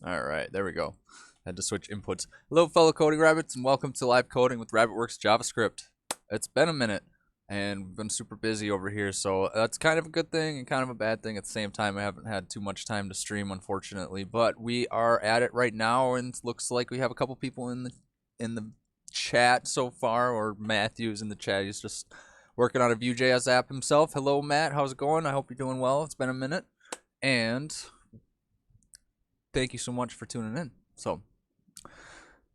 All right, there we go. Had to switch inputs. Hello, fellow coding rabbits, and welcome to live coding with RabbitWerks JavaScript. It's been a minute, and we've been super busy over here, so that's kind of a good thing and kind of a bad thing at the same time. I haven't had too much time to stream, unfortunately, but we are at it right now, and it looks like we have a couple people in the chat so far. Or Matthew's in the chat. He's just working on a Vue.js app himself. Hello, Matt. How's it going? I hope you're doing well. It's been a minute, and thank you so much for tuning in. So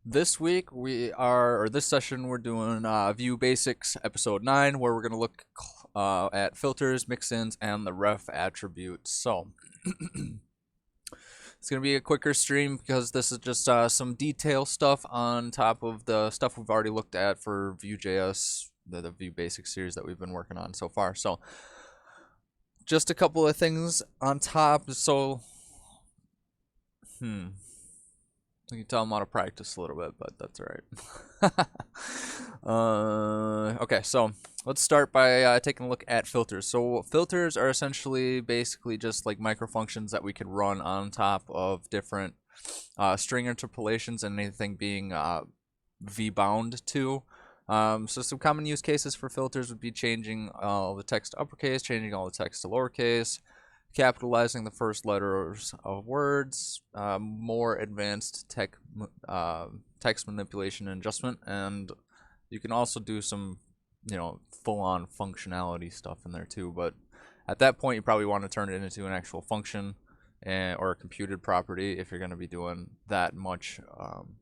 this week this session we're doing Vue Basics episode 9, where we're going to look at filters, mixins, and the ref attributes. So it's going to be a quicker stream because this is just some detail stuff on top of the stuff we've already looked at for Vue.js, the Vue Basics series that we've been working on so far. So just a couple of things on top. So you can tell I'm out of practice a little bit, but that's alright. Okay, so let's start by taking a look at filters. So filters are essentially basically just like micro functions that we could run on top of different string interpolations and anything being v-bound to. So some common use cases for filters would be changing all the text to uppercase, changing all the text to lowercase, capitalizing the first letters of words, more advanced text manipulation and adjustment, and you can also do some, full-on functionality stuff in there too. But at that point, you probably want to turn it into an actual function or a computed property if you're going to be doing that much,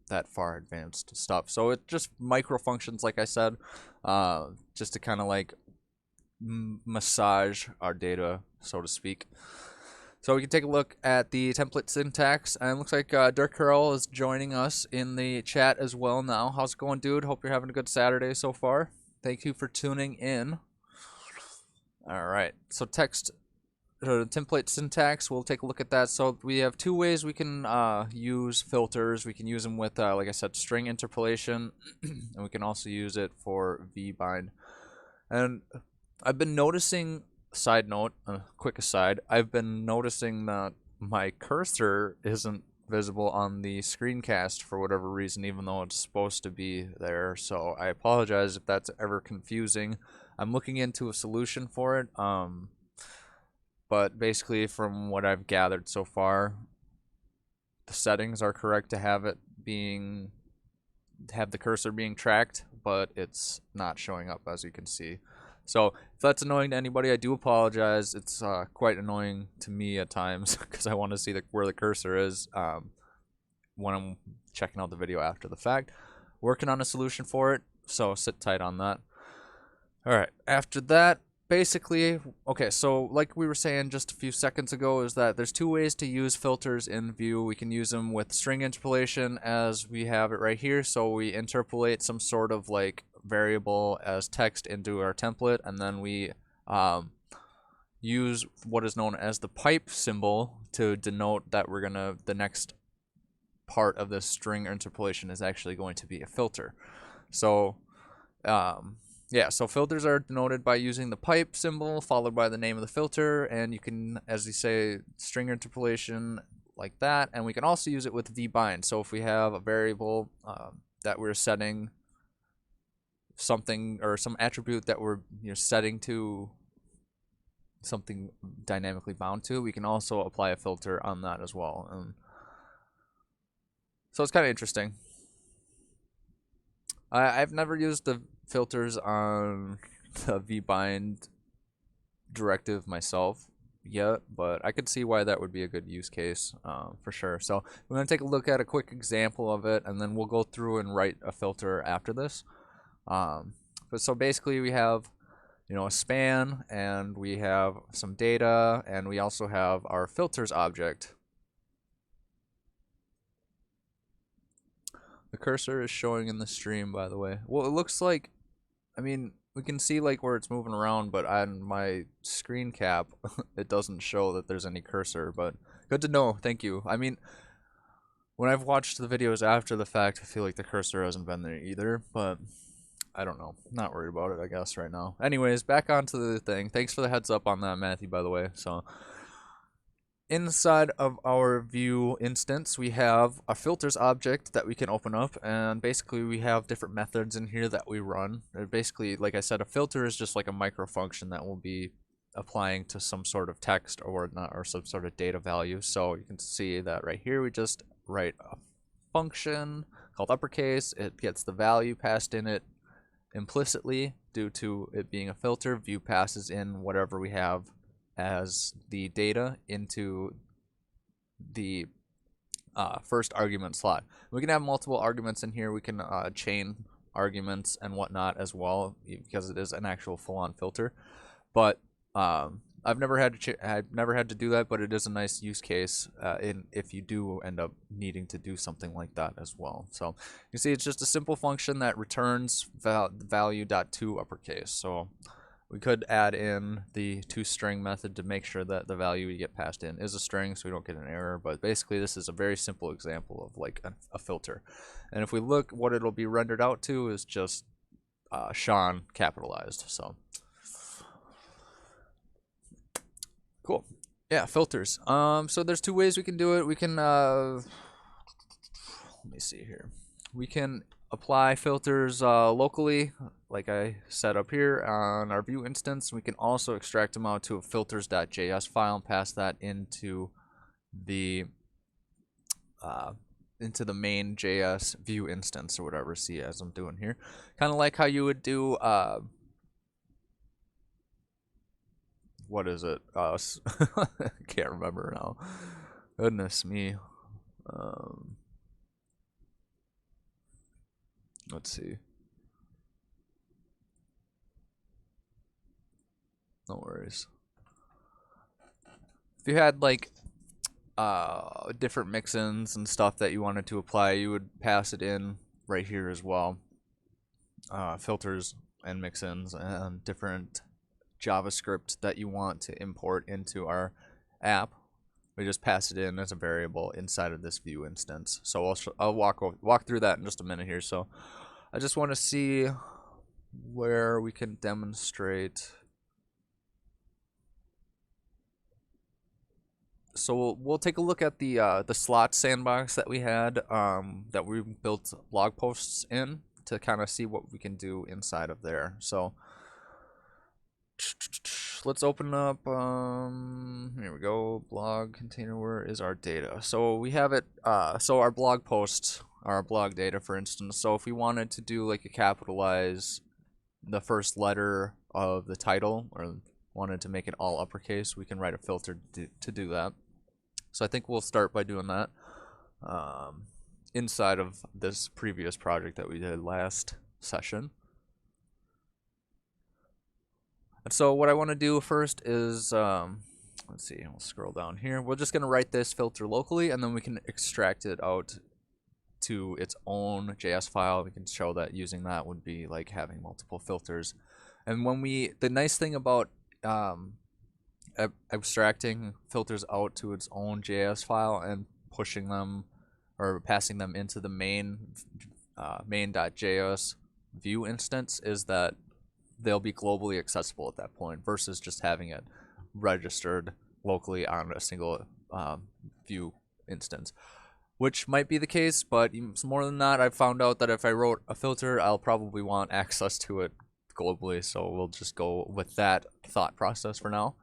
that far advanced stuff. So it's just micro functions, like I said, just to kind of like massage our data, so to speak. So we can take a look at the template syntax, and it looks like Dirk Curl is joining us in the chat as well now. How's it going, dude? Hope you're having a good Saturday so far. Thank you for tuning in. All right, so template syntax, we'll take a look at that. So we have two ways we can use filters. We can use them with, like I said, string interpolation, and we can also use it for v-bind. And I've been noticing, side note, quick aside, I've been noticing that my cursor isn't visible on the screencast for whatever reason, even though it's supposed to be there. So I apologize if that's ever confusing. I'm looking into a solution for it. But basically, from what I've gathered so far, the settings are correct to have the cursor being tracked, but it's not showing up, as you can see. So if that's annoying to anybody, I do apologize. It's quite annoying to me at times because I want to see where the cursor is when I'm checking out the video after the fact. Working on a solution for it, so sit tight on that. All right, after that, basically, okay, so like we were saying just a few seconds ago, is that there's two ways to use filters in Vue. We can use them with string interpolation as we have it right here. So we interpolate some sort of like variable as text into our template, and then we use what is known as the pipe symbol to denote that we're gonna, the next part of this string interpolation is actually going to be a filter. So yeah, so filters are denoted by using the pipe symbol followed by the name of the filter, and you can, as you say, string interpolation like that, and we can also use it with vbind. So if we have a variable that we're setting something, or some attribute that we're setting to something dynamically bound to, we can also apply a filter on that as well. So it's kind of interesting. I've never used the filters on the vbind directive myself yet, but I could see why that would be a good use case for sure. So we're going to take a look at a quick example of it, and then we'll go through and write a filter after this. But so basically we have a span, and we have some data, and we also have our filters object. The cursor is showing in the stream, by the way. Well, it looks like, I mean, we can see like where it's moving around, but on my screen cap, it doesn't show that there's any cursor, but good to know. Thank you. I mean, when I've watched the videos after the fact, I feel like the cursor hasn't been there either, but I don't know. Not worried about it, I guess, right now. Anyways, back onto the thing. Thanks for the heads up on that, Matthew, by the way. So inside of our Vue instance, we have a filters object that we can open up, and basically we have different methods in here that we run. Basically, like I said, a filter is just like a micro function that will be applying to some sort of text or whatnot, or some sort of data value. So you can see that right here we just write a function called uppercase. It gets the value passed in it implicitly due to it being a filter. Vue passes in whatever we have as the data into the first argument slot. We can have multiple arguments in here. We can chain arguments and whatnot as well, because it is an actual full-on filter. But I've never had to do that, but it is a nice use case if you do end up needing to do something like that as well. So you see, it's just a simple function that returns value.to uppercase. So we could add in the toString method to make sure that the value we get passed in is a string, so we don't get an error. But basically, this is a very simple example of like a filter. And if we look, what it'll be rendered out to is just Sean capitalized. So cool. Yeah, filters. So there's two ways we can do it. We can let me see here. We can apply filters locally, like I set up here on our Vue instance. We can also extract them out to a filters.js file and pass that into the main JS Vue instance or whatever. See, as I'm doing here, kind of like how you would do what is it? Can't remember now. Goodness me. Let's see. No worries. If you had like different mixins and stuff that you wanted to apply, you would pass it in right here as well. Filters and mixins and different JavaScript that you want to import into our app. We just pass it in as a variable inside of this Vue instance. So I'll walk through that in just a minute here. So I just want to see where we can demonstrate. So we'll take a look at the slot sandbox that we had that we built blog posts in to kind of see what we can do inside of there. So let's open up, here we go, blog container. Where is our data? So we have it, so our blog posts, our blog data, for instance. So if we wanted to do like a capitalize the first letter of the title, or wanted to make it all uppercase, we can write a filter to do that. So I think we'll start by doing that inside of this previous project that we did last session. And so what I want to do first is, let's see, I'll scroll down here. We're just going to write this filter locally, and then we can extract it out to its own JS file. We can show that using that would be like having multiple filters. And when the nice thing about abstracting filters out to its own JS file and pushing them or passing them into the main.js Vue instance is that they'll be globally accessible at that point versus just having it registered locally on a single Vue instance, which might be the case, but more than that, I've found out that if I wrote a filter, I'll probably want access to it globally, so we'll just go with that thought process for now.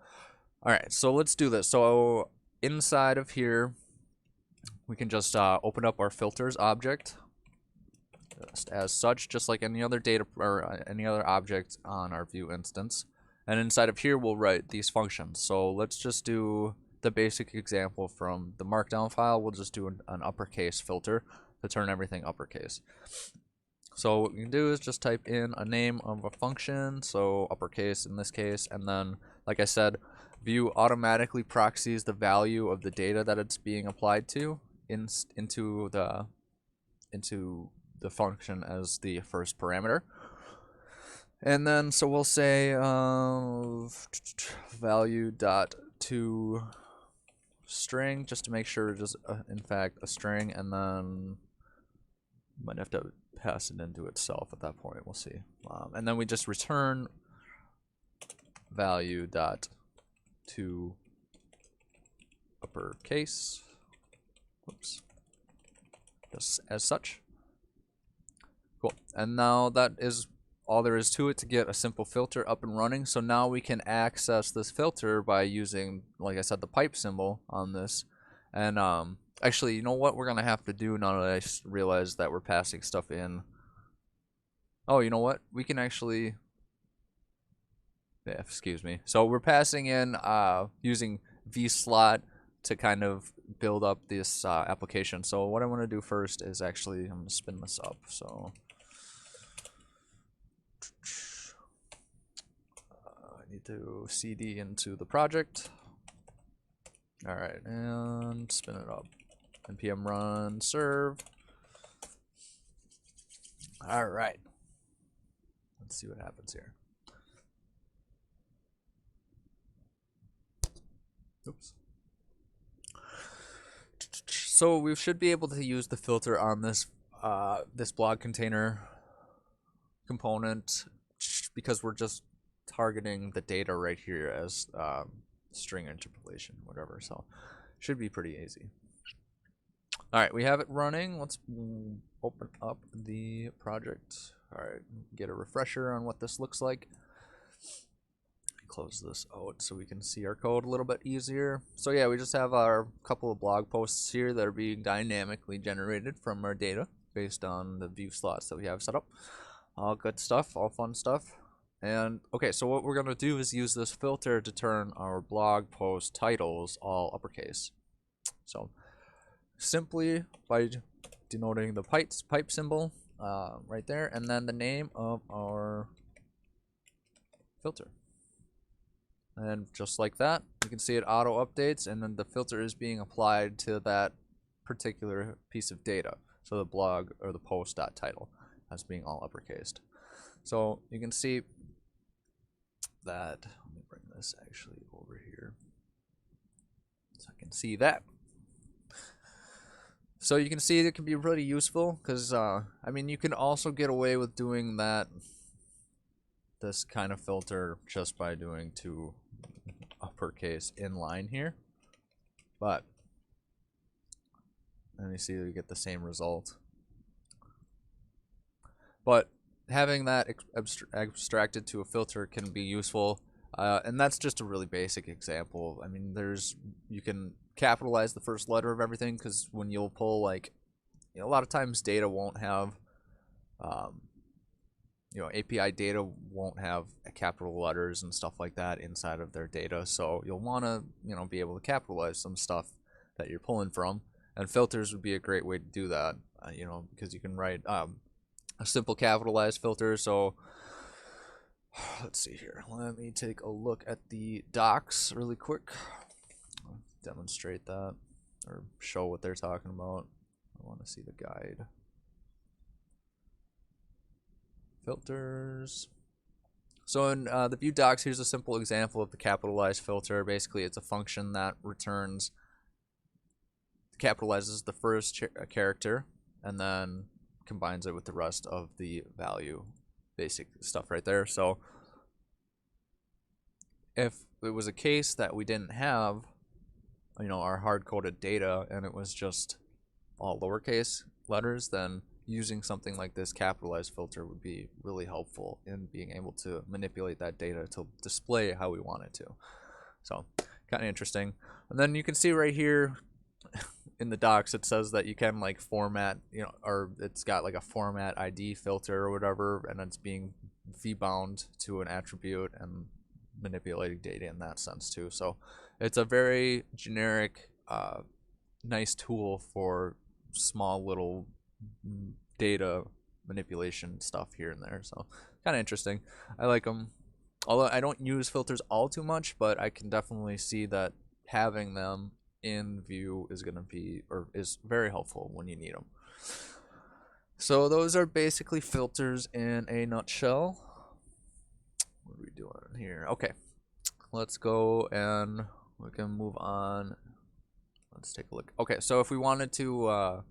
All right, so let's do this. So inside of here, we can just open up our filters object just as such, just like any other data or any other object on our Vue instance. And inside of here, we'll write these functions. So let's just do the basic example from the markdown file. We'll just do an uppercase filter to turn everything uppercase. So what we can do is just type in a name of a function, so uppercase in this case, and then, like I said, Vue automatically proxies the value of the data that it's being applied to into the function as the first parameter. And then so we'll say value dot to string, just to make sure it is in fact a string, and then might have to pass it into itself at that point. We'll see. And then we just return value dot to uppercase. Whoops. Just as such. Cool. And now that is all there is to it to get a simple filter up and running. So now we can access this filter by using, like I said, the pipe symbol on this. And actually, you know what we're gonna have to do now that I realize that we're passing stuff in. Oh, you know what? We can actually, yeah, excuse me. So we're passing in using vslot to kind of build up this application. So what I want to do first is actually, I'm gonna spin this up. So I need to cd into the project. All right, and spin it up. npm run serve. All right. Let's see what happens here. Oops. So we should be able to use the filter on this this blog container component because we're just targeting the data right here as string interpolation, whatever. So should be pretty easy. All right, we have it running. Let's open up the project. All right, get a refresher on what this looks like. Close this out so we can see our code a little bit easier. So yeah, we just have our couple of blog posts here that are being dynamically generated from our data based on the Vue slots that we have set up. All good stuff, all fun stuff. And okay, so what we're gonna do is use this filter to turn our blog post titles all uppercase. So simply by denoting the pipe symbol right there, and then the name of our filter. And just like that, you can see it auto updates, and then the filter is being applied to that particular piece of data. So the blog or the post.title as being all uppercased. So you can see that, let me bring this actually over here so I can see that. So you can see it can be really useful because, I mean, you can also get away with doing this kind of filter just by doing two uppercase inline here, but and you see you get the same result. But having that abstracted to a filter can be useful, and that's just a really basic example. I mean, you can capitalize the first letter of everything because when you'll pull, like, a lot of times data won't have API data won't have capital letters and stuff like that inside of their data. So you'll want to, be able to capitalize some stuff that you're pulling from. And filters would be a great way to do that, because you can write a simple capitalized filter. So Let's see here. Let me take a look at the docs really quick. I'll demonstrate that or show what they're talking about. I want to see the guide. Filters. So in the Vue docs, here's a simple example of the capitalized filter. Basically, it's a function that returns, capitalizes the first character, and then combines it with the rest of the value, basic stuff right there. So if it was a case that we didn't have, our hard-coded data and it was just all lowercase letters, then using something like this capitalized filter would be really helpful in being able to manipulate that data to display how we want it to. So kind of interesting. And then you can see right here in the docs, it says that you can like format, or it's got like a format ID filter or whatever, and it's being v-bound to an attribute and manipulating data in that sense too. So it's a very generic, nice tool for small little data manipulation stuff here and there. So kind of interesting. I like them. Although I don't use filters all too much, but I can definitely see that having them in Vue is going to be, or is very helpful when you need them. So those are basically filters in a nutshell. What are we doing here? Okay, let's go and we can move on. Let's take a look. Okay, so if we wanted to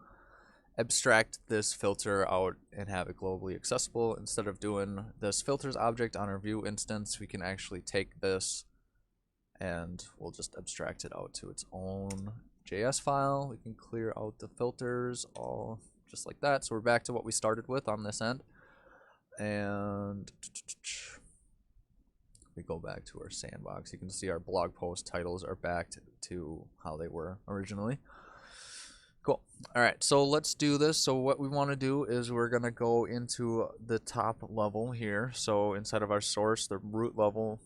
abstract this filter out and have it globally accessible, instead of doing this filters object on our Vue instance, we can actually take this and we'll just abstract it out to its own JS file. We can clear out the filters all just like that. So we're back to what we started with on this end. And we go back to our sandbox. You can see our blog post titles are back to how they were originally. Cool. All right, so let's do this. So what we want to do is we're going to go into the top level here. So inside of our source, the root level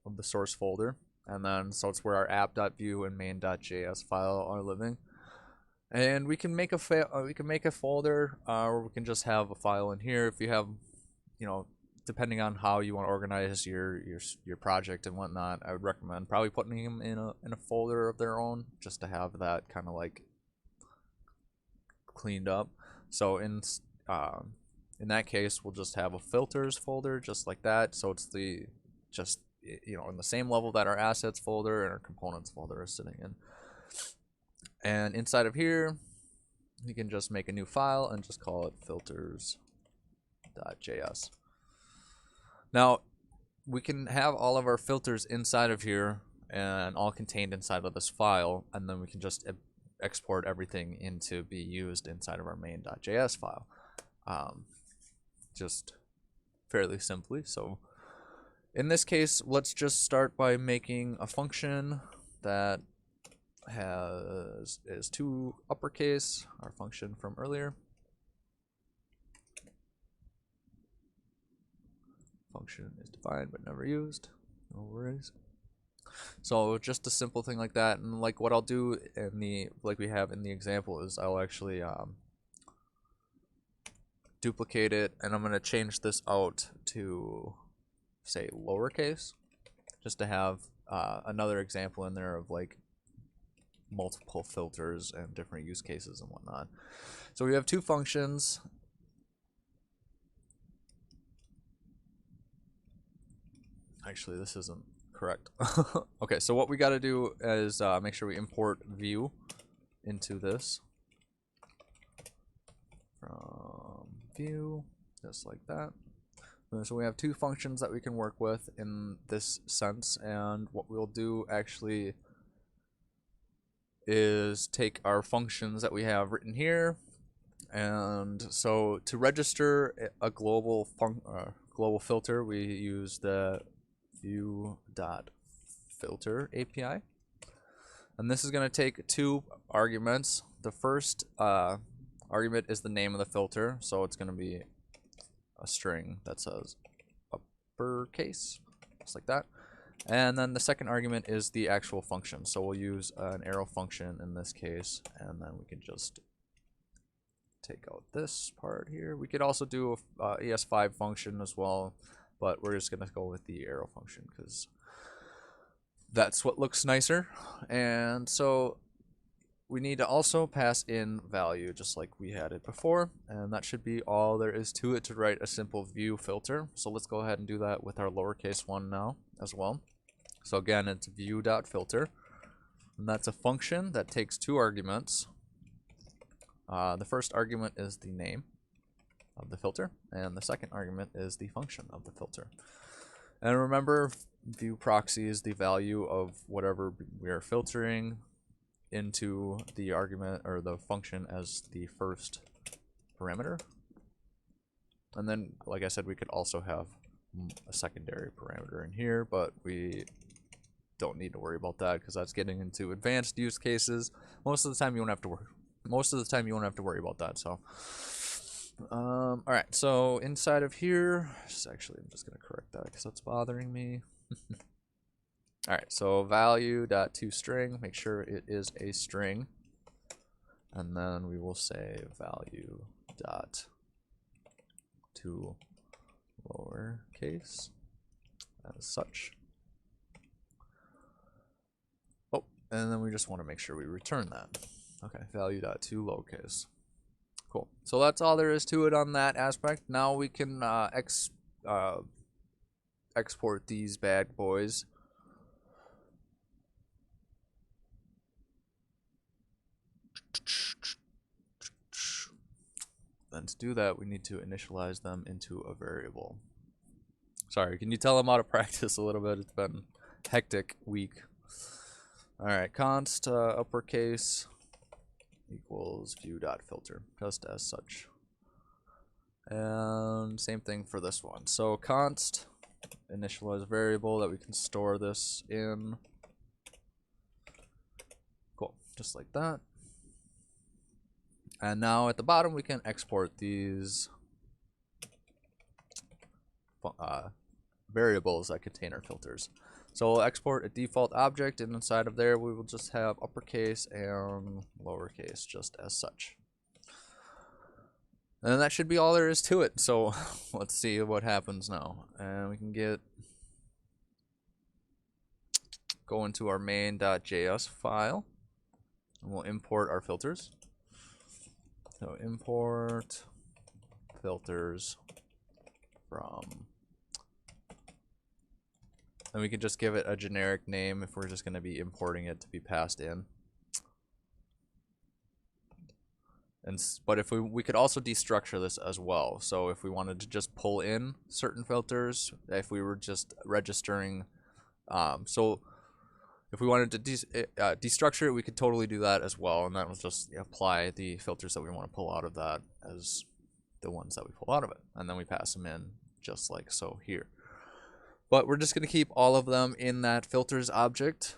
of the source folder. And then, so it's where our app.vue and main.js file are living. And we can make a folder, or we can just have a file in here. If you have, depending on how you want to organize your project and whatnot, I would recommend probably putting them in a folder of their own, just to have that kind of like cleaned up. So in that case, we'll just have a filters folder just like that. So it's in the same level that our assets folder and our components folder is sitting in. And inside of here, you can just make a new file and just call it filters.js. Now, we can have all of our filters inside of here and all contained inside of this file, and then we can just export everything into be used inside of our main.js file. Just fairly simply. So in this case, let's just start by making a function that is to uppercase, our function from earlier. Function is defined but never used. No worries. So just a simple thing like that, and like what I'll do like we have in the example is I'll actually duplicate it, and I'm going to change this out to say lowercase, just to have another example in there of like multiple filters and different use cases and whatnot. So we have two functions. Actually, this isn't correct. Okay, so what we got to do is make sure we import Vue into this from Vue, just like that. So we have two functions that we can work with in this sense, and what we'll do actually is take our functions that we have written here, and so to register a global filter, we use the Vue.filter API, and this is going to take two arguments. The first argument is the name of the filter, so it's going to be a string that says uppercase, just like that. And then the second argument is the actual function. So we'll use an arrow function in this case, and then we can just take out this part here. We could also do a ES5 function as well. but we're just gonna go with the arrow function because that's what looks nicer. And so we need to also pass in value just like we had it before, and that should be all there is to it to write a simple Vue filter. So let's go ahead and do that with our lowercase one now as well. So again, it's Vue.filter, and that's a function that takes 2 arguments. The first argument is the name of the filter, and the second argument is the function of the filter. And remember, Vue proxies the value of whatever we are filtering into the argument or the function as the first parameter. And then, like I said, we could also have a secondary parameter in here, but we don't need to worry about that because that's getting into advanced use cases. Most of the time you won't have to worry about that. So all right, so inside of here, actually I'm just gonna correct that because that's bothering me. All right, so value.toString, make sure it is a string, and then we will say value.toLowercase as such. Oh, and then we just want to make sure we return that. Okay, value.toLowercase. Cool. So that's all there is to it on that aspect. Now we can export these bad boys. Then to do that, we need to initialize them into a variable. Sorry, can you tell I'm out of practice a little bit? It's been a hectic week. All right, const uppercase equals Vue.filter, just as such. And same thing for this one. So const initialize variable that we can store this in. Cool, just like that. And now at the bottom we can export these variables that contain our filters. So we'll export a default object, and inside of there we will just have uppercase and lowercase just as such. And that should be all there is to it. So let's see what happens now. And we can go into our main.js file, and we'll import our filters. So import filters from, and we can just give it a generic name if we're just going to be importing it to be passed in. But if we could also destructure this as well. So if we wanted to just pull in certain filters, if we were just registering, so if we wanted to destructure it, we could totally do that as well, and that will just apply the filters that we want to pull out of that as the ones that we pull out of it, and then we pass them in just like so here. But we're just going to keep all of them in that filters object,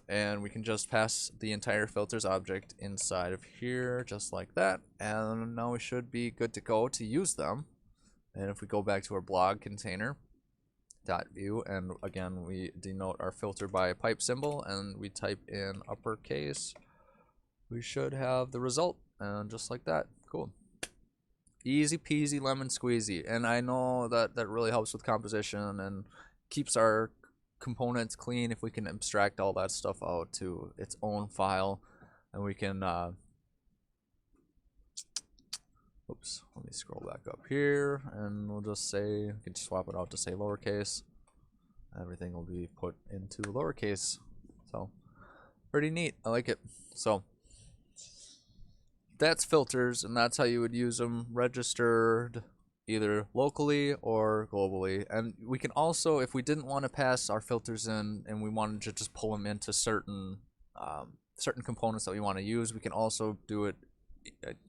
and we can just pass the entire filters object inside of here just like that, and now we should be good to go to use them. And if we go back to our blog container .vue, and again we denote our filter by a pipe symbol and we type in uppercase, we should have the result, and just like that. Cool, easy peasy lemon squeezy. And I know that really helps with composition and keeps our components clean if we can abstract all that stuff out to its own file, and we can oops, let me scroll back up here, and we'll just say, we can swap it out to say lowercase. Everything will be put into lowercase. So pretty neat, I like it. So that's filters, and that's how you would use them, registered either locally or globally. And we can also, if we didn't want to pass our filters in and we wanted to just pull them into certain components that we want to use, we can also do it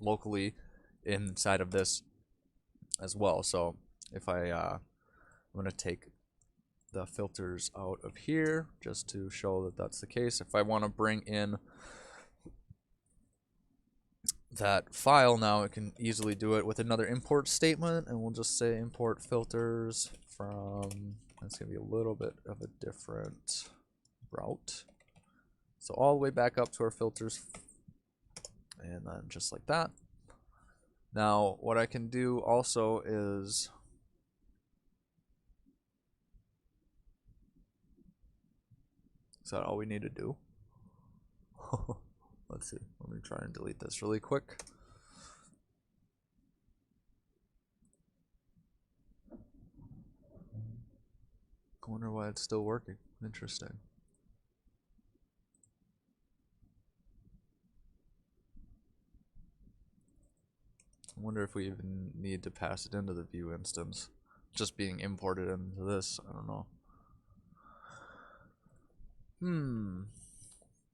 locally inside of this as well. So if I'm going to take the filters out of here just to show that that's the case. If I want to bring in that file now, I can easily do it with another import statement, and we'll just say import filters from, that's going to be a little bit of a different route. So all the way back up to our filters, and then just like that. Now what I can do also is Is that all we need to do? Let's see. Let me try and delete this really quick. I wonder why it's still working. Interesting. I wonder if we even need to pass it into the Vue instance. Just being imported into this, I don't know.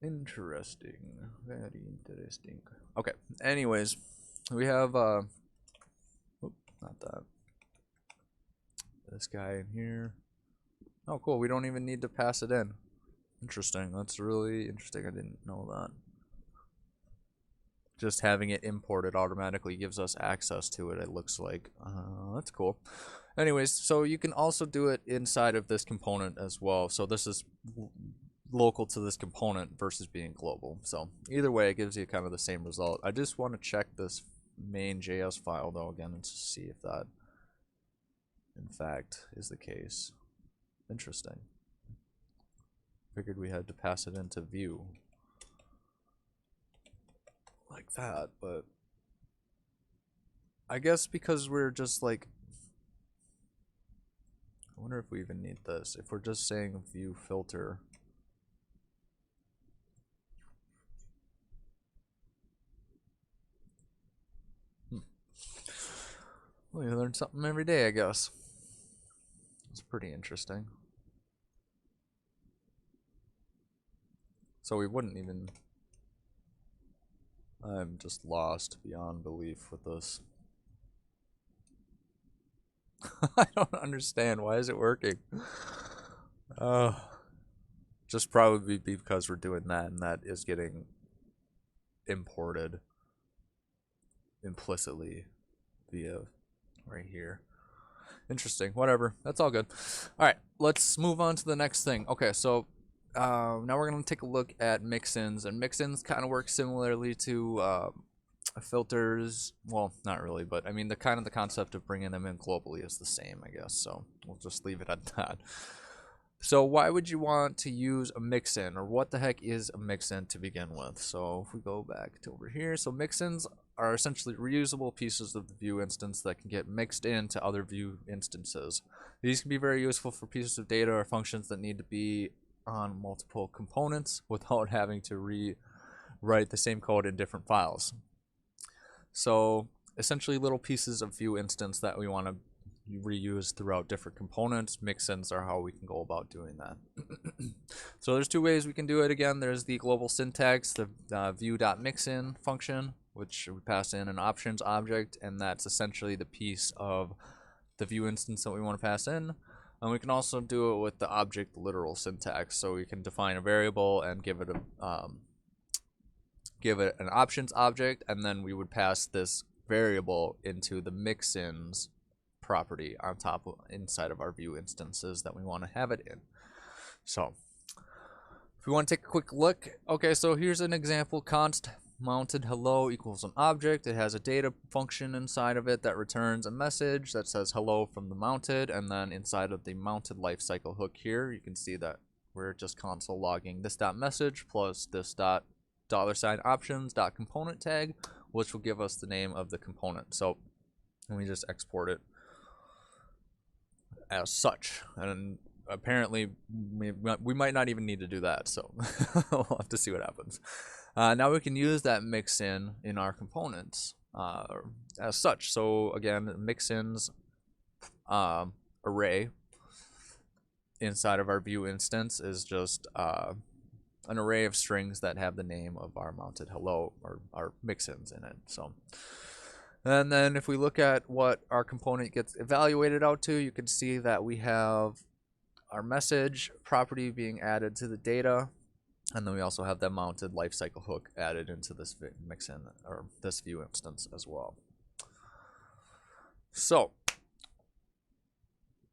Interesting. Very interesting. Okay, anyways, we have not that. This guy in here. Oh, cool. We don't even need to pass it in. Interesting. That's really interesting. I didn't know that. Just having it imported automatically gives us access to it, it looks like. That's cool. Anyways, so you can also do it inside of this component as well. So this is local to this component versus being global. So either way, it gives you kind of the same result. I just want to check this main.js file though again and to see if that in fact is the case. Interesting. Figured we had to pass it into Vue like that, but I guess because we're just like, I wonder if we even need this. If we're just saying Vue filter, we learn something every day, I guess. It's pretty interesting. So we wouldn't even, I'm just lost beyond belief with this. I don't understand. Why is it working? Just probably because we're doing that and that is getting imported implicitly via right here. Interesting. Whatever. That's all good. All right. Let's move on to the next thing. Okay. So now we're going to take a look at mixins, and mixins kind of work similarly to filters. Well, not really, but I mean the concept of bringing them in globally is the same, I guess. So we'll just leave it at that. So why would you want to use a mixin, or what the heck is a mixin to begin with? So if we go back to over here, so mixins are essentially reusable pieces of the Vue instance that can get mixed into other Vue instances. These can be very useful for pieces of data or functions that need to be on multiple components without having to rewrite the same code in different files. So essentially little pieces of Vue instance that we want to reuse throughout different components. Mixins are how we can go about doing that. So there's two ways we can do it. Again, there's the global syntax, the vue.mixin function, which we pass in an options object, and that's essentially the piece of the Vue instance that we want to pass in. And we can also do it with the object literal syntax. So we can define a variable and give it an options object, and then we would pass this variable into the mixins property on top of inside of our Vue instances that we want to have it in. So if we want to take a quick look, okay, so here's an example. Const mounted hello equals an object. It has a data function inside of it that returns a message that says hello from the mounted, and then inside of the mounted lifecycle hook here, you can see that we're just console logging this dot message plus this dot $options dot component tag, which will give us the name of the component. So let me just export it as such, and apparently we might not even need to do that, so we'll have to see what happens. Now we can use that mixin in our components as such. So again, mixins array inside of our Vue instance is just an array of strings that have the name of our mounted hello, or our mixins in it. So, and then if we look at what our component gets evaluated out to, you can see that we have our message property being added to the data, and then we also have the mounted lifecycle hook added into this mixin, or this Vue instance as well. So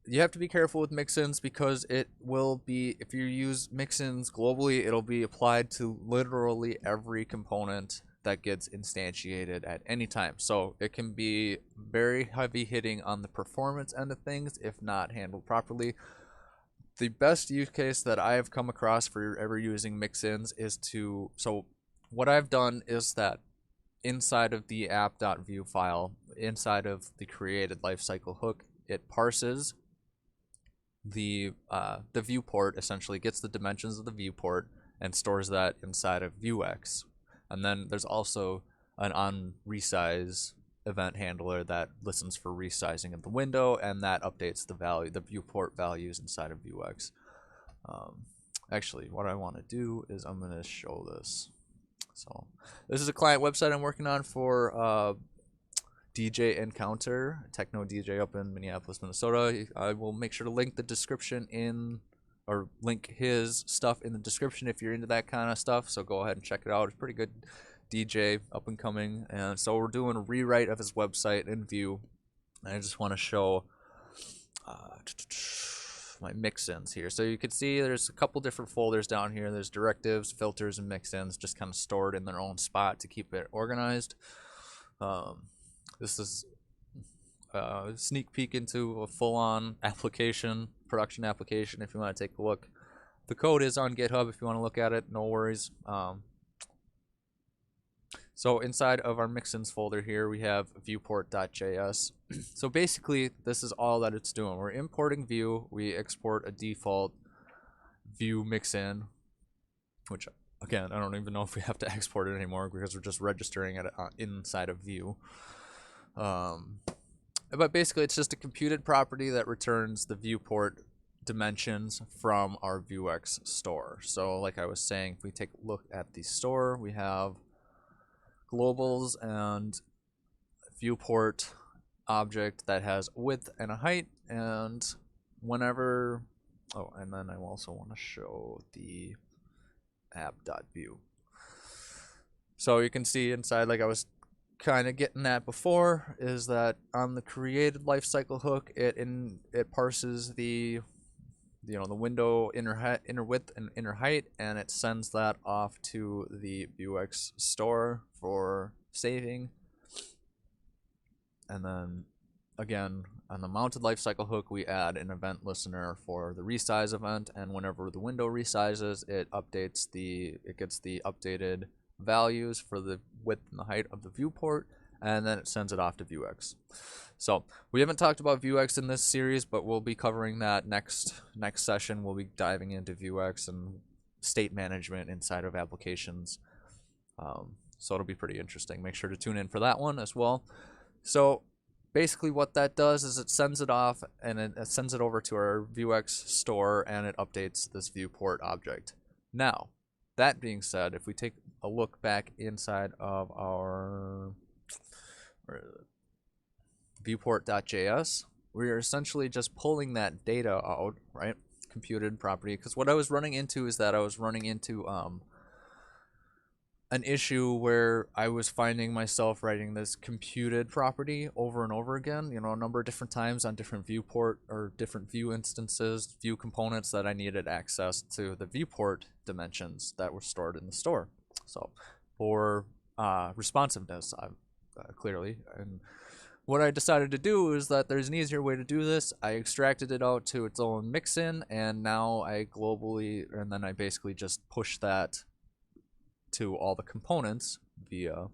you have to be careful with mixins because it will be, if you use mixins globally, it'll be applied to literally every component that gets instantiated at any time. So it can be very heavy hitting on the performance end of things if not handled properly. the best use case that I have come across for ever using mixins is so what I've done is that inside of the app.vue file, inside of the created lifecycle hook, it parses the viewport, essentially gets the dimensions of the viewport and stores that inside of vuejs. And then there's also an onResize event handler that listens for resizing of the window, and that updates the viewport values inside of vuejs. Actually, what I want to do is I'm going to show this. So this is a client website I'm working on for DJ Encounter, techno DJ up in Minneapolis, Minnesota. I will make sure to link the description or link his stuff in the description if you're into that kind of stuff. So go ahead and check it out. It's pretty good DJ, up and coming. And so we're doing a rewrite of his website in Vue. And I just want to show my mixins here. So you can see there's a couple different folders down here. There's directives, filters, and mixins, just kind of stored in their own spot to keep it organized. This is a sneak peek into a full-on application, production application, if you want to take a look. The code is on GitHub if you want to look at it, no worries. So inside of our mixins folder here, we have viewport.js. So basically, this is all that it's doing. We're importing Vue. We export a default Vue mixin, which, again, I don't even know if we have to export it anymore because we're just registering it inside of Vue. But basically, it's just a computed property that returns the viewport dimensions from our vuex store. So like I was saying, if we take a look at the store, we have globals and viewport object that has width and a height, and whenever and then I also want to show the app.vue. So you can see inside, like I was kind of getting at before, is that on the created lifecycle hook, it parses the the window inner width and inner height, and it sends that off to the vuex store for saving. And then again, on the mounted lifecycle hook, we add an event listener for the resize event, and whenever the window resizes, it gets the updated values for the width and the height of the viewport, and then it sends it off to vuex. So we haven't talked about vuex in this series, but we'll be covering that next session. We'll be diving into vuex and state management inside of applications. So it'll be pretty interesting. Make sure to tune in for that one as well. So basically what that does is it sends it off, and it sends it over to our vuex store, and it updates this viewport object. Now, that being said, if we take a look back inside of our viewport.js, we are essentially just pulling that data out, right? Computed property. Because what I was running into is that I was running into an issue where I was finding myself writing this computed property over and over again, a number of different times on different viewport or different Vue instances, Vue components that I needed access to the viewport dimensions that were stored in the store. So for responsiveness, clearly. And what I decided to do is that there's an easier way to do this. I extracted it out to its own mixin, and now and then I basically just push that to all the components via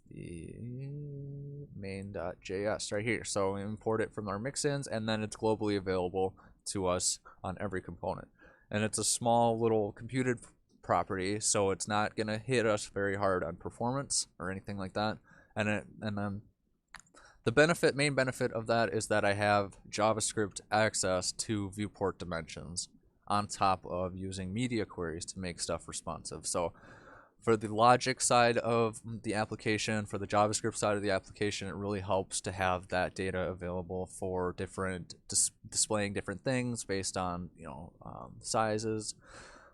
the main.js right here. So we import it from our mixins, and then it's globally available to us on every component. And it's a small little computed property, so it's not going to hit us very hard on performance or anything like that. And then the main benefit of that is that I have JavaScript access to viewport dimensions on top of using media queries to make stuff responsive. So for the logic side of the application, for the JavaScript side of the application, it really helps to have that data available for different displaying different things based on sizes.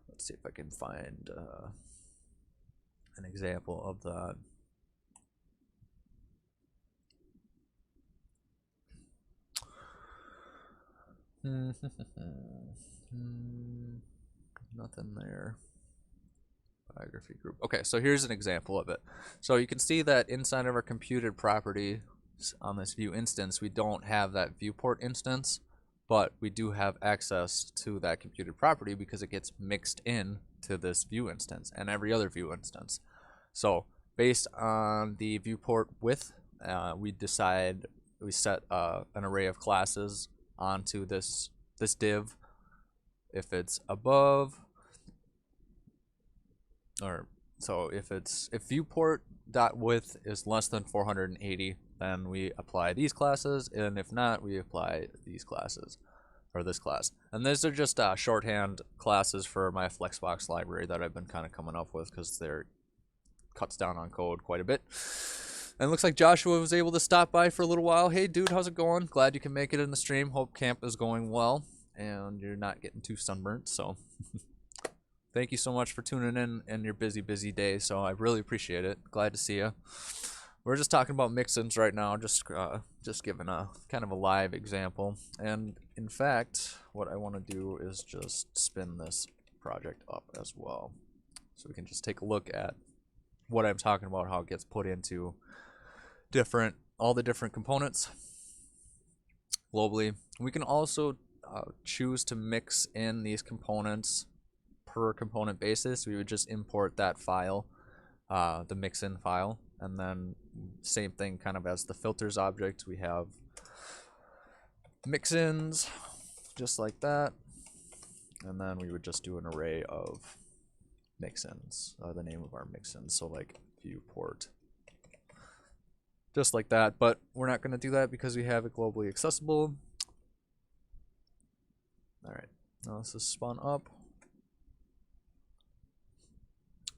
Let's see if I can find an example of that. Nothing there. Biography group. Okay, so here's an example of it. So you can see that inside of our computed property on this Vue instance, we don't have that viewport instance but we do have access to that computed property because it gets mixed in to this Vue instance and every other Vue instance. So based on the viewport width, we set an array of classes onto this div. If it's above, or so if viewport.width is less than 480, then we apply these classes, and if not, we apply these classes, or this class. And these are just shorthand classes for my Flexbox library that I've been kind of coming up with because they're cuts down on code quite a bit. And it looks like Joshua was able to stop by for a little while. Hey dude, how's it going? Glad you can make it in the stream. Hope camp is going well and you're not getting too sunburnt. So thank you so much for tuning in your busy day. So I really appreciate it. Glad to see you. We're just talking about mixins right now, just giving a kind of a live example. And in fact, what I want to do is just spin this project up as well, so we can just take a look at what I'm talking about, how it gets put into all the different components globally. We can also choose to mix in these components per component basis. We would just import that file, the mixin file, and then same thing kind of as the filters object. We have mixins just like that, and then we would just do an array of mixins, the name of our mixin, so like viewport, just like that. But we're not going to do that because we have it globally accessible. All right, now this is spun up.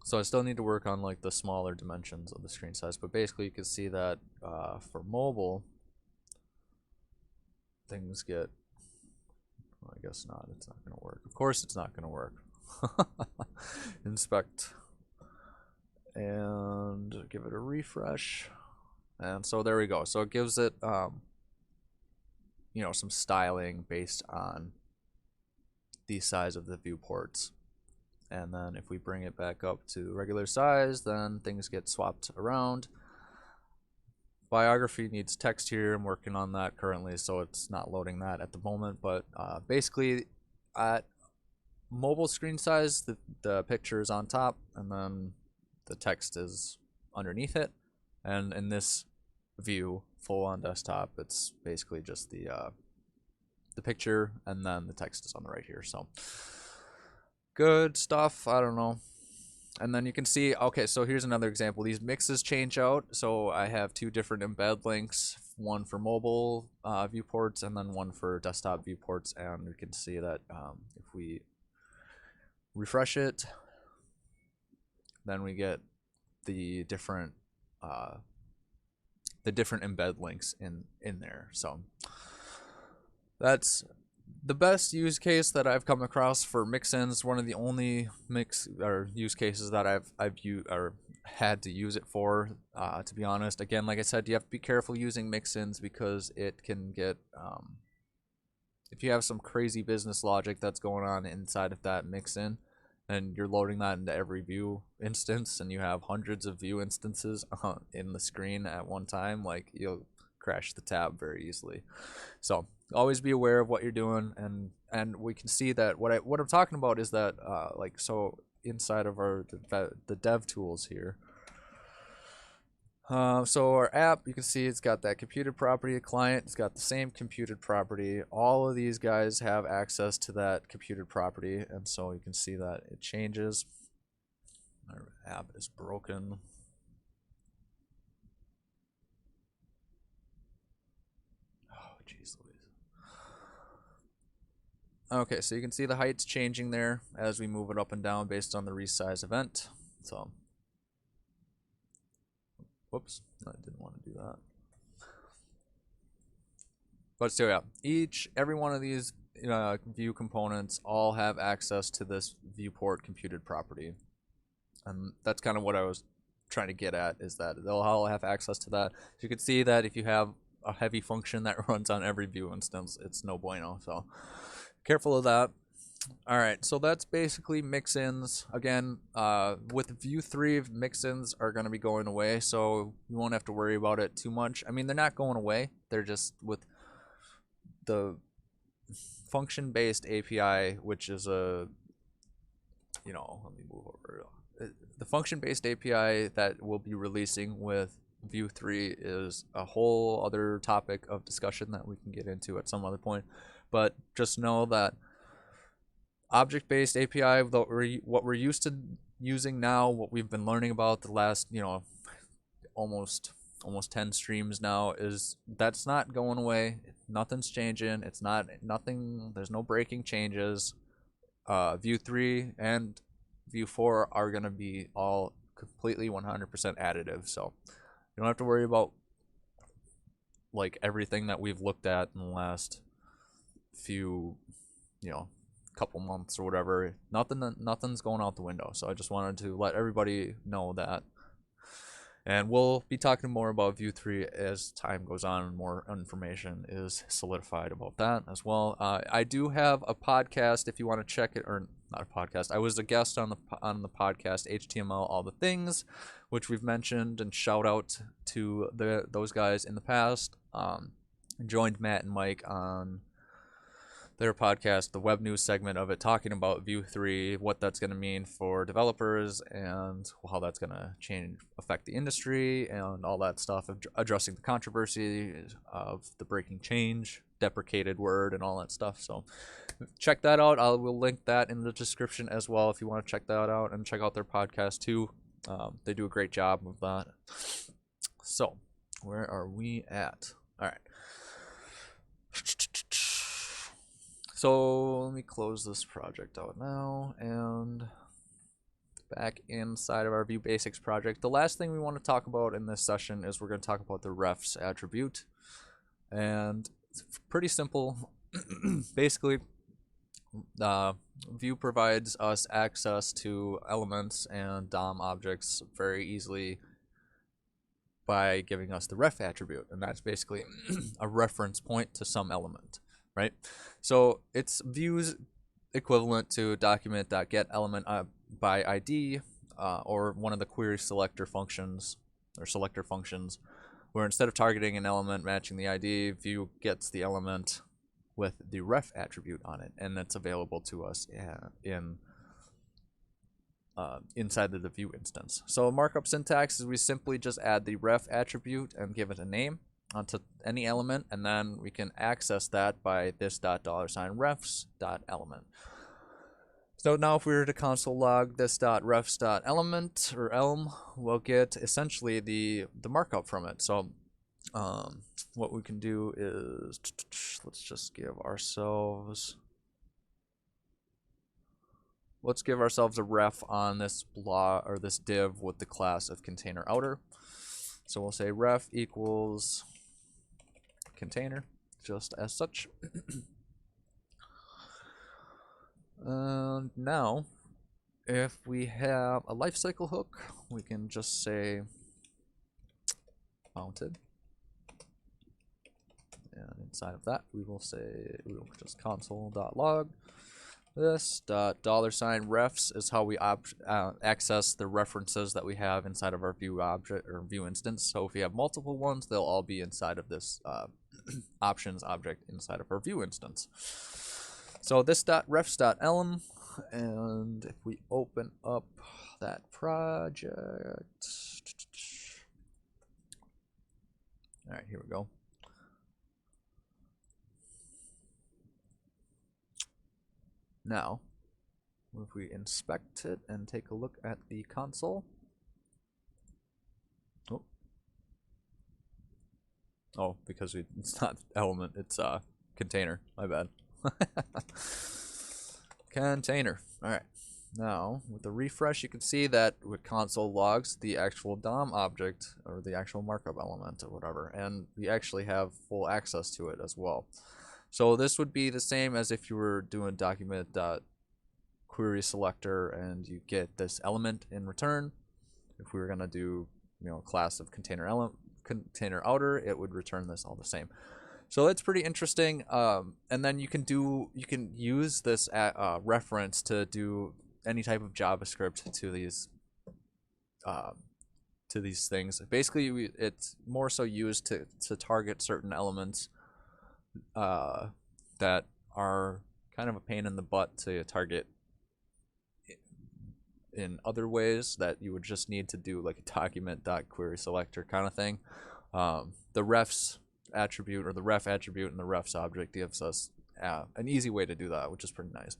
So I still need to work on like the smaller dimensions of the screen size, but basically you can see that for mobile things get, well, I guess not, it's not going to work. Of course it's not going to work. Inspect and give it a refresh, and so there we go. So it gives it you know, some styling based on the size of the viewports, and then if we bring it back up to regular size, then things get swapped around. Biography needs text here. I'm working on that currently, so it's not loading that at the moment, but basically at mobile screen size, the picture is on top and then the text is underneath it, and in this view full on desktop, it's basically just the picture and then the text is on the right here. So good stuff. I don't know. And then you can see, okay, so here's another example. These mixes change out. So I have two different embed links, one for mobile viewports and then one for desktop viewports, and we can see that if we refresh it, then we get the different embed links in there. So that's the best use case that I've come across for mixins. One of the only use cases that I've used or had to use it for, to be honest. Again, like I said, you have to be careful using mixins because it can get if you have some crazy business logic that's going on inside of that mixin, and you're loading that into every Vue instance, and you have hundreds of Vue instances in the screen at one time, like you'll crash the tab very easily. So always be aware of what you're doing, and we can see that what I'm talking about is that like, so inside of the dev tools here. So our app, you can see it's got that computed property. Client, it's got the same computed property. All of these guys have access to that computed property, and so you can see that it changes. Our app is broken. Oh, jeez Louise. Okay, so you can see the height's changing there as we move it up and down based on the resize event. So, whoops, I didn't want to do that. But so yeah, every one of these Vue components all have access to this viewport computed property, and that's kind of what I was trying to get at, is that they'll all have access to that. So you can see that if you have a heavy function that runs on every Vue instance, it's no bueno. So careful of that. All right, so that's basically mixins. Again, with Vue 3, mixins are going to be going away, so you won't have to worry about it too much. I mean, they're not going away. They're just with the function-based API, which is a, let me move over. The function-based API that we'll be releasing with Vue 3 is a whole other topic of discussion that we can get into at some other point. But just know that object-based API, what we're used to using now, what we've been learning about the last, almost 10 streams now, is that's not going away. Nothing's changing. There's no breaking changes. Vue 3 and Vue 4 are going to be all completely 100% additive. So you don't have to worry about like everything that we've looked at in the last few, couple months or whatever. Nothing's going out the window. So I just wanted to let everybody know that. And we'll be talking more about Vue 3 as time goes on and more information is solidified about that as well. I do have a podcast if you want to check it, or not a podcast. I was a guest on the podcast HTML All the Things, which we've mentioned, and shout out to those guys in the past. Joined Matt and Mike on their podcast, the web news segment of it, talking about Vue 3, what that's going to mean for developers and how that's going to affect the industry and all that stuff, addressing the controversy of the breaking change, deprecated word, and all that stuff. So check that out. We'll link that in the description as well if you want to check that out, and check out their podcast too. They do a great job with that. So where are we at? All right. So let me close this project out now and back inside of our Vue Basics project. The last thing we want to talk about in this session is we're going to talk about the refs attribute. And it's pretty simple. Basically, Vue provides us access to elements and DOM objects very easily by giving us the ref attribute. And that's basically a reference point to some element. Right, so it's Vue's equivalent to document.getElement by ID, or one of the query selector functions or selector functions, where instead of targeting an element matching the ID, Vue gets the element with the ref attribute on it, and that's available to us inside of the Vue instance. So markup syntax is we simply just add the ref attribute and give it a name onto any element, and then we can access that by this $refs.element. So now if we were to console log this .refs.element or elm, we'll get essentially the markup from it. So what we can do is let's give ourselves a ref on this block or this div with the class of container outer. So we'll say ref equals container, just as such. And now, if we have a lifecycle hook, we can just say mounted. And inside of that, we will just console.log. This $refs is how we access the references that we have inside of our Vue object or Vue instance. So if we have multiple ones, they'll all be inside of this options object inside of our Vue instance. So this .refs.elm, and if we open up that project, all right, here we go. Now, if we inspect it and take a look at the console, because it's not element, it's container. My bad. Container. All right. Now, with the refresh, you can see that with console logs the actual DOM object or the actual markup element or whatever, and we actually have full access to it as well. So this would be the same as if you were doing document.query selector and you get this element in return. If we were gonna do class of container outer, it would return this all the same. So it's pretty interesting. And then you can use this reference to do any type of JavaScript to these things. Basically, it's more so used to target certain elements that are kind of a pain in the butt to target in other ways that you would just need to do like a document.query selector kind of thing. The refs attribute, or the ref attribute and the refs object, gives us an easy way to do that, which is pretty nice.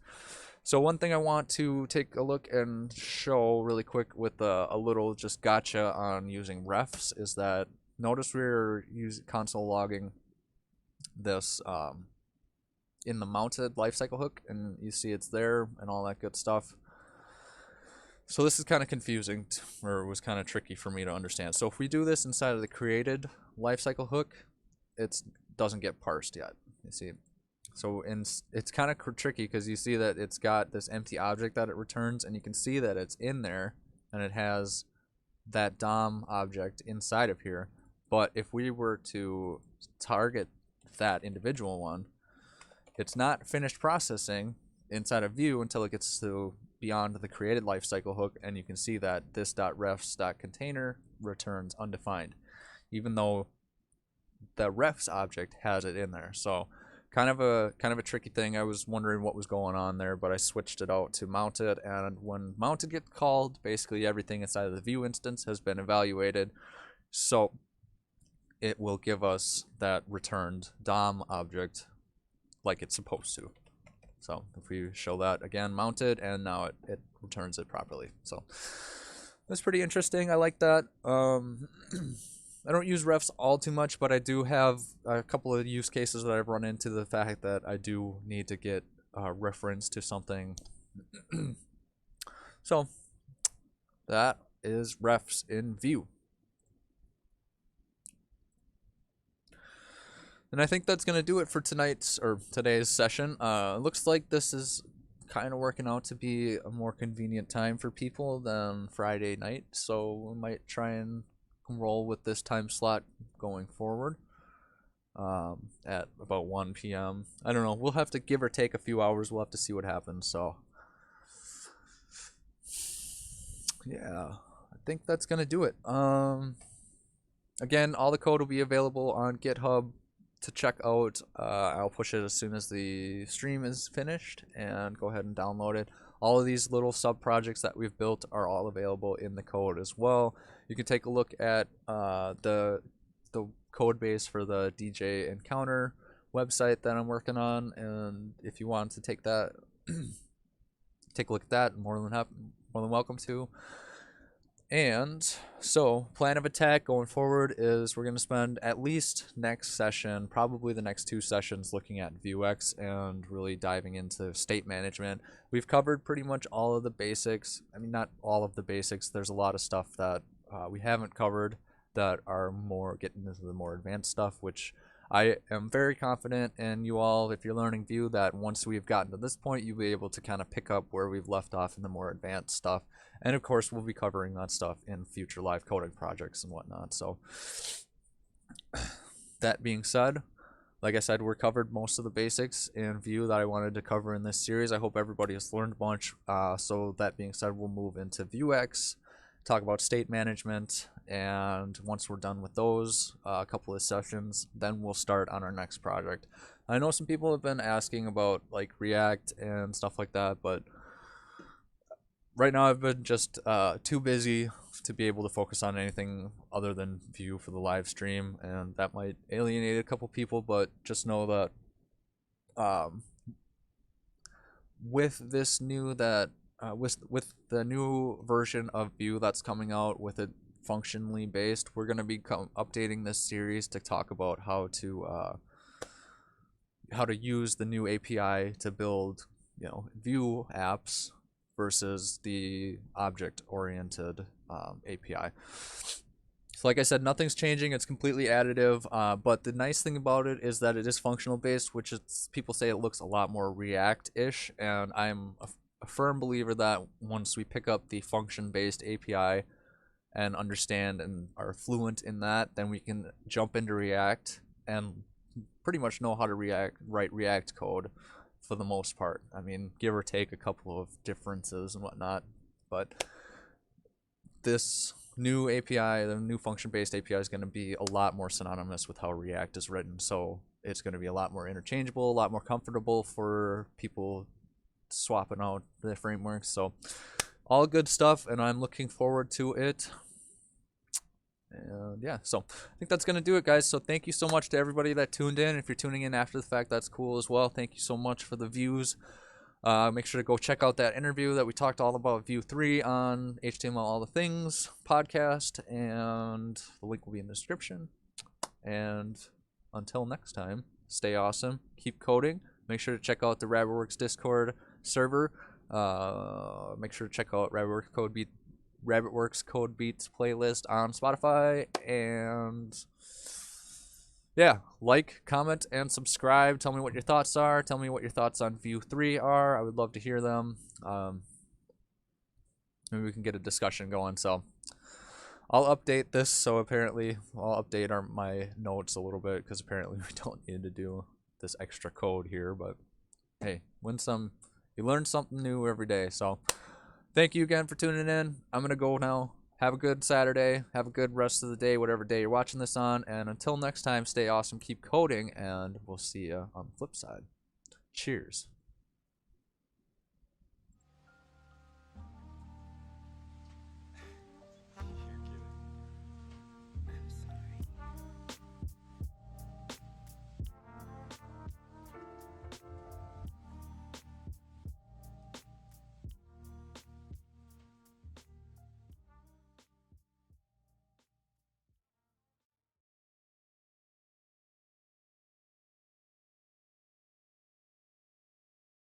So one thing I want to take a look and show really quick with a little just gotcha on using refs is that notice we're using console logging this in the mounted lifecycle hook, and you see it's there and all that good stuff. So this is kind of confusing, or was kind of tricky for me to understand. So if we do this inside of the created lifecycle hook, it doesn't get parsed yet. You see, so it's kind of tricky because you see that it's got this empty object that it returns, and you can see that it's in there, and it has that DOM object inside of here. But if we were to target that individual one, it's not finished processing inside of Vue until it gets to beyond the created lifecycle hook, and you can see that this.refs.container returns undefined, even though the refs object has it in there. So kind of a tricky thing. I was wondering what was going on there, but I switched it out to mounted, and when mounted gets called, basically everything inside of the Vue instance has been evaluated, so it will give us that returned DOM object like it's supposed to. So if we show that again, mounted, and now it returns it properly. So that's pretty interesting. I like that. I don't use refs all too much, but I do have a couple of use cases that I've run into the fact that I do need to get reference to something. So that is refs in Vue. And I think that's going to do it for today's session. It looks like this is kind of working out to be a more convenient time for people than Friday night, so we might try and roll with this time slot going forward at about 1 p.m. I don't know. We'll have to give or take a few hours. We'll have to see what happens. So yeah, I think that's going to do it. Again, all the code will be available on GitHub to check out. I'll push it as soon as the stream is finished, and go ahead and download it. All of these little sub projects that we've built are all available in the code as well. You can take a look at the code base for the DJ Encounter website that I'm working on, and if you want to take that take a look at that, more than welcome to. And so plan of attack going forward is we're going to spend at least next session, probably the next 2 sessions, looking at Vuex and really diving into state management. We've covered pretty much all of the basics. I mean, not all of the basics. There's a lot of stuff that we haven't covered that are more getting into the more advanced stuff, which I am very confident in you all, if you're learning Vue, that once we've gotten to this point, you'll be able to kind of pick up where we've left off in the more advanced stuff. And of course, we'll be covering that stuff in future live coding projects and whatnot. So that being said, like I said, we're covered most of the basics in Vue that I wanted to cover in this series. I hope everybody has learned a bunch. So that being said, we'll move into Vuex, talk about state management, and once we're done with those, a couple of sessions, then we'll start on our next project. I know some people have been asking about like React and stuff like that, but right now I've been just too busy to be able to focus on anything other than Vue for the live stream, and that might alienate a couple people, but just know that with this new with the new version of Vue that's coming out, with it functionally based, we're going to be updating this series to talk about how to use the new API to build, Vue apps versus the object-oriented API. So like I said, nothing's changing. It's completely additive, but the nice thing about it is that it is functional based, which is, people say it looks a lot more React-ish, and I'm a firm believer that once we pick up the function-based API and understand and are fluent in that, then we can jump into React and pretty much know how to write React code for the most part. I mean, give or take a couple of differences and whatnot, but this new API, the new function-based API, is going to be a lot more synonymous with how React is written. So it's going to be a lot more interchangeable, a lot more comfortable for people swapping out the frameworks. So all good stuff, and I'm looking forward to it. And yeah, so I think that's going to do it, guys. So thank you so much to everybody that tuned in. If you're tuning in after the fact, that's cool as well. Thank you so much for the views. Make sure to go check out that interview that we talked all about Vue 3 on HTML All the Things podcast, and the link will be in the description. And until next time, stay awesome, keep coding. Make sure to check out the RabbitWerks Discord server. Make sure to check out RabbitWerks Code Beats playlist on Spotify, and yeah, like, comment, and subscribe. Tell me what your thoughts are. Tell me what your thoughts on Vue 3 are. I would love to hear them. Maybe we can get a discussion going. So I'll update this. So apparently I'll update my notes a little bit, because apparently we don't need to do this extra code here. But hey, you learn something new every day. So thank you again for tuning in. I'm going to go now. Have a good Saturday. Have a good rest of the day, whatever day you're watching this on. And until next time, stay awesome, keep coding, and we'll see you on the flip side. Cheers.